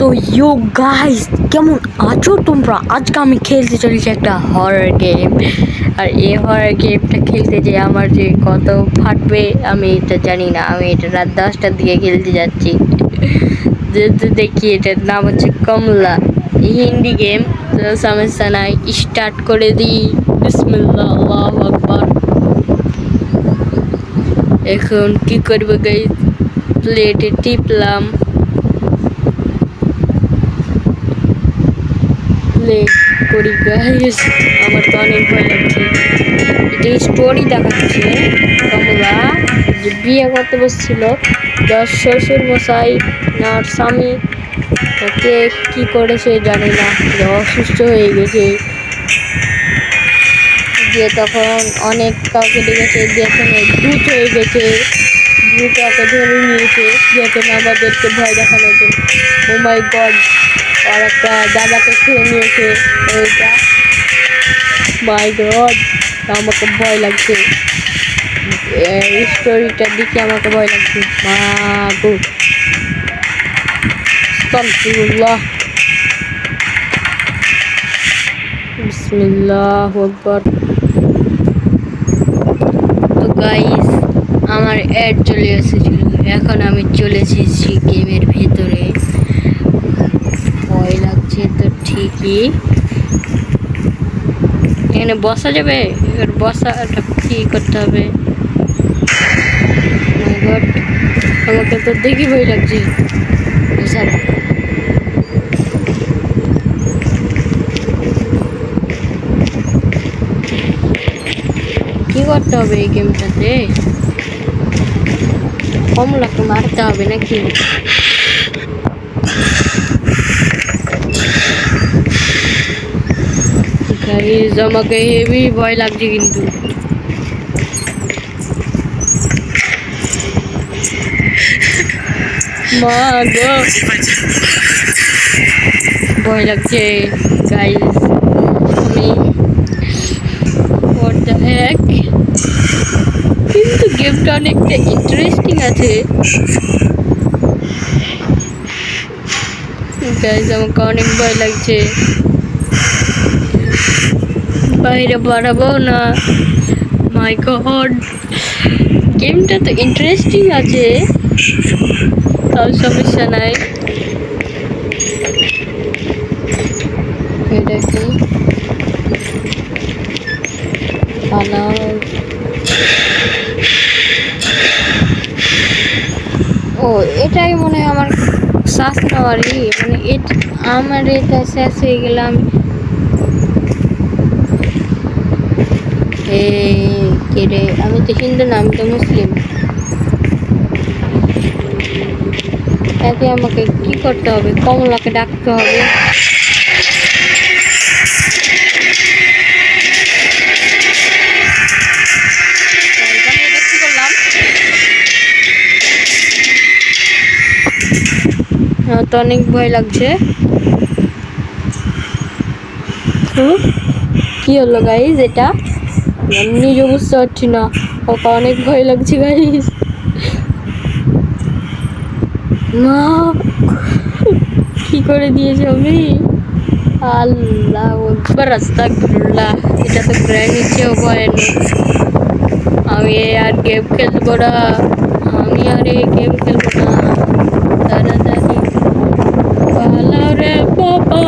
তো you guys, কেমন আছো তোমরা? আজকে আমি খেলতে চলেছি একটা হরর গেম। আর এই হরর গেমটা খেলতে যে আমার যে কত ফাটবে আমি এটা জানি না। আমি এটা রাত 10টার দিকে খেলতে যাচ্ছি। যেহেতু দেখি এটার নাম হচ্ছে কমলা, হিন্দি গেম। তো সমস্যা নাই, স্টার্ট করে দিই। বিসমিল্লাহ, আল্লাহু আকবার। এখন কি করবো গাইস? প্লেটে টিপলাম, প্লে করি গাইস। আমার তো অনেক ভয় লাগছে। এটা স্টোরি দেখাচ্ছে কমলা যে বিয়ে করতে বসছিল, যার শ্বশুর মশাই না স্বামী তাকে কি করেছে জানি না, যে অসুস্থ হয়ে গেছে, দিয়ে তখন অনেক কাউকে ডেকেছে, দিয়ে দূত হয়ে গেছে, দূত ওকে ধরে নিয়েছে যখন আমাদেরকে ভয় দেখানোর জন্য। ও মাই গড, আর একটা দাদাকে খেয়ে নিয়েছে ওইটা। মাই গড, আমাকে ভয় লাগছে। স্টোরিটার দিকে আমাকে ভয় লাগছে। মা গো, আস্তাগফিরুল্লাহ, বিসমিল্লাহু আকবার। তো গাইস, আমার অ্যাড চলে এসেছিল, এখন আমি চলে এসেছি গেমের ভেতরে। ভয় লাগছে তো ঠিকই। এখানে বসা যাবে? এবার বসাটা কি করতে হবে? মাই গড, আমাকে তো দেখি ভয় লাগছে। কি করতে হবে এই গেমটাতে? কমলাকে মারতে হবে নাকি? গাইস, আমাকে হেভি ভয় লাগছে কিন্তু। মা গো, ভয় লাগছে গাইস। আমি what the heck? কিন্তু গেমটা অনেকটা ইন্টারেস্টিং আছে গাইস। আমাকে অনেক ভয় লাগছে, বাইরে বাড়াবো না। মাই গড, গেমটা তো ইন্টারেস্টিং আছে, তাও সমস্যা নাই। এটা কি ও, এটাই মনে হয় আমার শ্বাস নেওয়ারই, মানে আমার এটা শেষ হয়ে গেলে আমি কে রে? আমি তো হিন্দু না, আমি তো মুসলিম। এতে আমাকে কি করতে হবে? কমলাকে ডাকতে হবে। তো অনেক ভয় লাগছে। কি হলো গাইজ? এটা নিজে বুঝতে পারছি না, ওকে অনেক ভয় লাগছে গাইজ। মা, কি করে দিয়েছে আমি? আল্লাহ আকবার, আস্তাগফিরুল্লাহ। এটা তো গ্র্যানির চেয়েও ভয়ানক। আমি আর গেম খেলবো না, আমি আর এই গেম খেলবো না। তাড়াতাড়ি পালাও রে বাবা,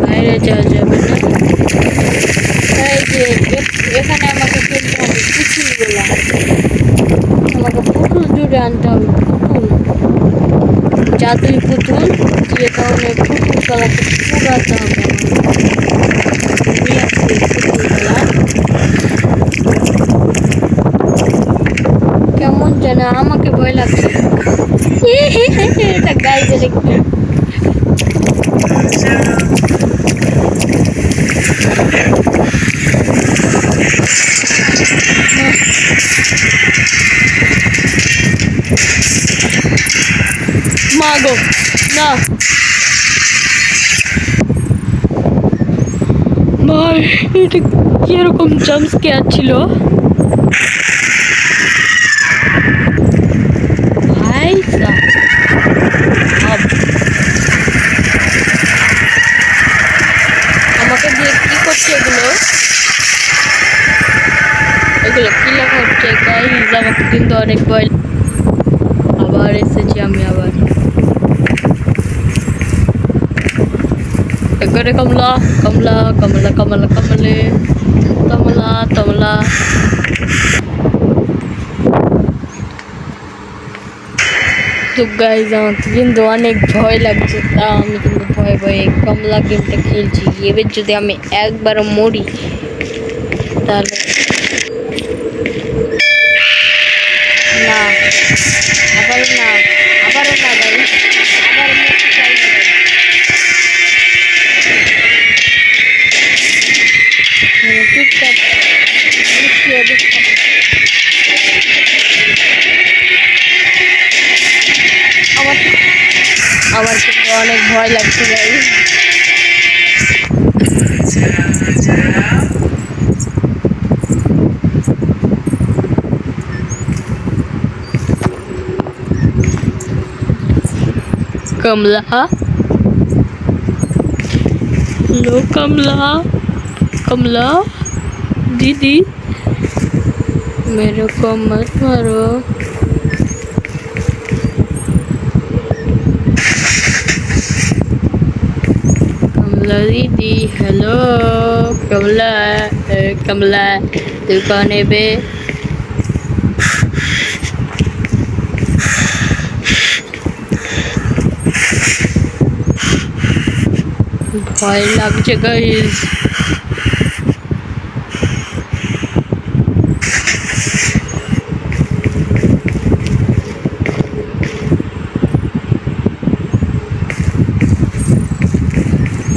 বাইরে যাওয়া যাবে না। এই যে এখানে আমাকে খেলতে হবে পুতুলগুলা, আমাকে পুতুল জুড়ে আনতে হবে। পুতুল, জাদুই পুতুল দিয়ে তাহলে পুতুল খেলাকে পুরাতে হবে। নিয়ে আসছি পুতুলগুলা। কেমন যেন আমাকে ভয় লাগছে। এটা গাইজ কি? মাগো না, ভাই এটা কিরকম জাম্প স্কেয়ার ছিল ভাই। কিন্তু অনেক ভয়। আবার এসেছি আমি আবার। এখানে কমলা কমলা কমলা কমলা কমলে কমলা কমলা। তো গাইজ আমার কিন্তু অনেক ভয় লাগছে, তা আমি কিন্তু ভয়ে ভয়ে কমলা গেমটা খেলছি। এবার যদি আমি একবারও মরি তাহলে না, আবারও না, আবারও না গাইজ, আবার মরতে চাই না guys। চুপচাপ লুকিয়ে দেখতাম। আমার আমার কিন্তু অনেক ভয় লাগছে গাইজ। कमला, हेलो कमला, कमला दीदी मेरे को मत मारो। कमला दीदी हेलो कमला, कमला तू कौन है बे? ভয় লাগছে গাইজ।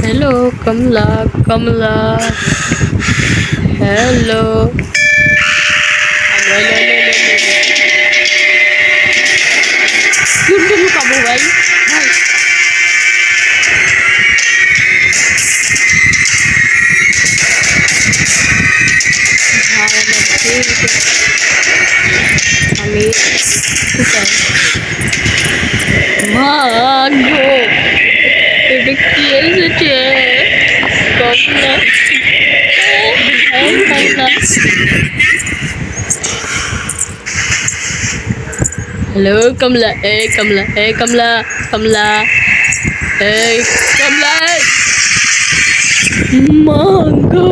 हेलो कमला, कमला हेलो। लुकाबो भाई, আমি মাগো এটা কি এসেছে? কমলা हेलो कमला, ए कमला, ए कमला, कमला ए कमला मांगो।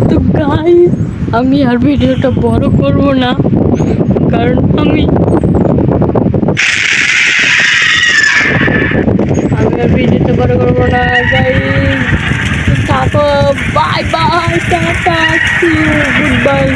तो गाइस আমি আর ভিডিওটা বড় করব না, কারণ আমি আর ভিডিওটা বড় করব না গাইস। থাকো, bye bye, tata, see you, good bye.